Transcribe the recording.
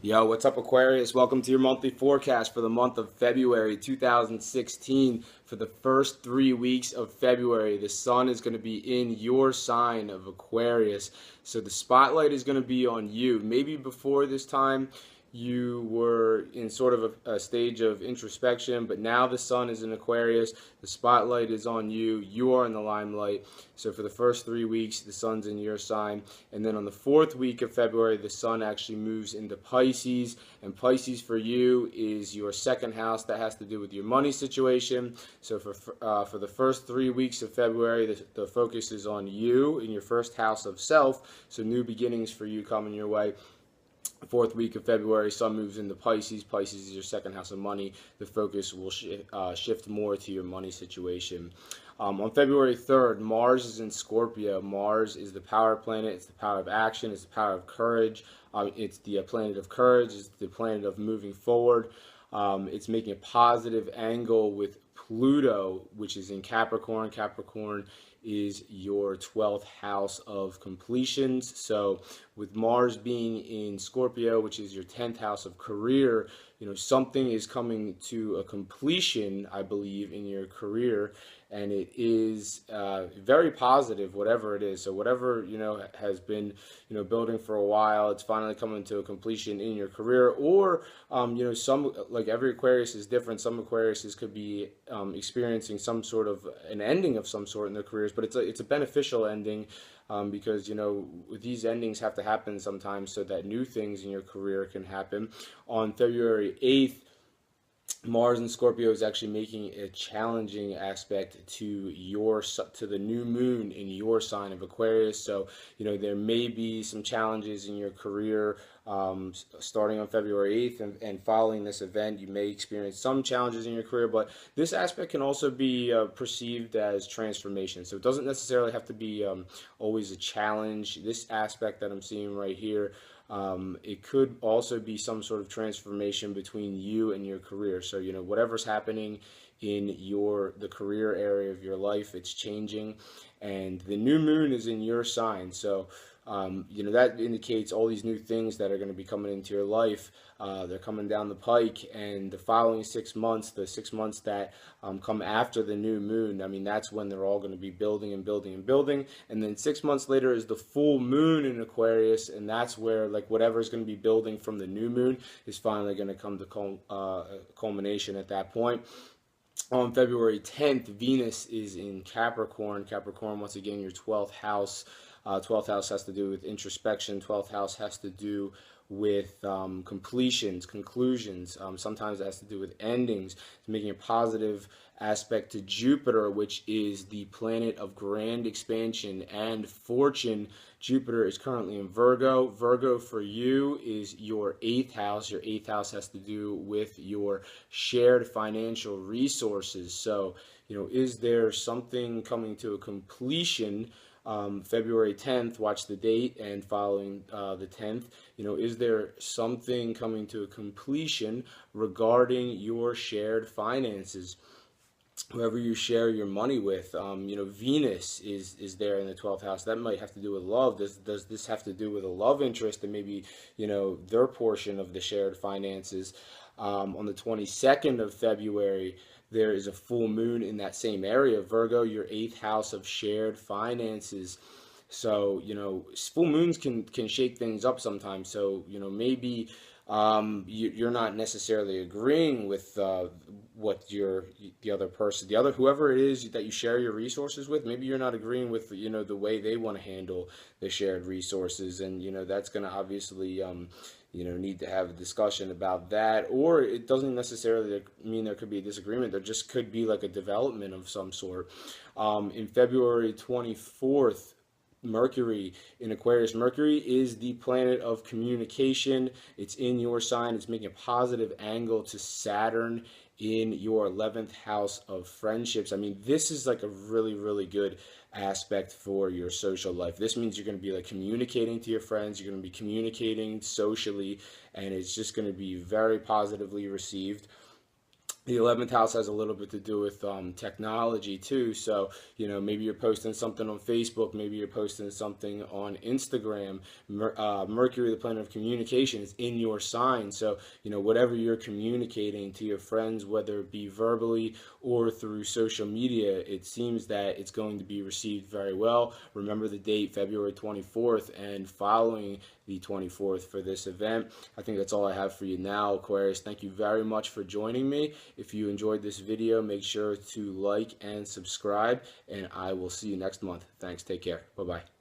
Yo, what's up, Aquarius? Welcome to your monthly forecast for the month of February 2016. For the first 3 weeks of February, the sun is going to be in your sign of Aquarius. So the spotlight is going to be on you. Maybe before this time, you were in sort of a stage of introspection, but now the sun is in Aquarius. The spotlight is on you. You are in the limelight. So for the first 3 weeks, the sun's in your sign. And then on the fourth week of February, the sun actually moves into Pisces. And Pisces for you is your second house. That has to do with your money situation. So for the first 3 weeks of February, the focus is on you in your first house of self. So new beginnings for you coming your way. Fourth week of February, sun moves into Pisces. Pisces is your second house of money. The focus will shift more to your money situation. On February 3rd, Mars is in Scorpio. Mars is the power planet. It's the power of action. It's the power of courage. It's the planet of courage. It's the planet of moving forward. It's making a positive angle with Pluto, which is in Capricorn. Capricorn is your 12th house of completions. So with Mars being in Scorpio, which is your 10th house of career, something is coming to a completion, I believe, in your career, and it is very positive, whatever it is. So whatever has been building for a while, it's finally coming to a completion in your career. Or some, like, every Aquarius is different. Some Aquariuses could be experiencing some sort of an ending of some sort in their careers, but it's a beneficial ending. Because these endings have to happen sometimes so that new things in your career can happen. On February 8th, Mars in Scorpio is actually making a challenging aspect to the new moon in your sign of Aquarius. So there may be some challenges in your career starting on February 8th, and following this event you may experience some challenges in your career, but this aspect can also be perceived as transformation. So it doesn't necessarily have to be always a challenge. This aspect that I'm seeing right here, it could also be some sort of transformation between you and your career. So whatever's happening in the career area of your life, it's changing, and the new moon is in your sign. So that indicates all these new things that are going to be coming into your life. They're coming down the pike, and the following 6 months, the 6 months that come after the new moon, I mean, that's when they're all going to be building and building and building. And then 6 months later is the full moon in Aquarius, and that's where, like, whatever is going to be building from the new moon is finally going to come to culmination at that point. On February 10th, Venus is in Capricorn. Capricorn, once again, your 12th house. 12th house has to do with introspection. 12th house has to do with completions, conclusions. Sometimes it has to do with endings. It's making a positive aspect to Jupiter, which is the planet of grand expansion and fortune. Jupiter is currently in Virgo. Virgo for you is your 8th house. Your 8th house has to do with your shared financial resources. So, is there something coming to a completion? February 10th, watch the date, and following the 10th, is there something coming to a completion regarding your shared finances? Whoever you share your money with, Venus is there in the 12th house. That might have to do with love. Does this have to do with a love interest and maybe, their portion of the shared finances? On the 22nd of February, there is a full moon in that same area, Virgo, your 8th house of shared finances. So, full moons can shake things up sometimes. So, maybe you're not necessarily agreeing with what the other person, whoever it is that you share your resources with. Maybe you're not agreeing with the way they want to handle the shared resources, and that's going to obviously need to have a discussion about that. Or it doesn't necessarily mean there could be a disagreement. There just could be like a development of some sort. In February 24th, Mercury in Aquarius. Mercury is the planet of communication. It's in your sign. It's making a positive angle to Saturn in your 11th house of friendships. I mean, this is like a really, really good aspect for your social life. This means you're going to be like communicating to your friends. You're going to be communicating socially, and it's just going to be very positively received. The 11th house has a little bit to do with technology too. So, maybe you're posting something on Facebook, maybe you're posting something on Instagram. Mercury, the planet of communication, is in your sign. So, whatever you're communicating to your friends, whether it be verbally or through social media, it seems that it's going to be received very well. Remember the date, February 24th, and following the 24th for this event. I think that's all I have for you now, Aquarius. Thank you very much for joining me. If you enjoyed this video, make sure to like and subscribe, and I will see you next month. Thanks. Take care. Bye-bye.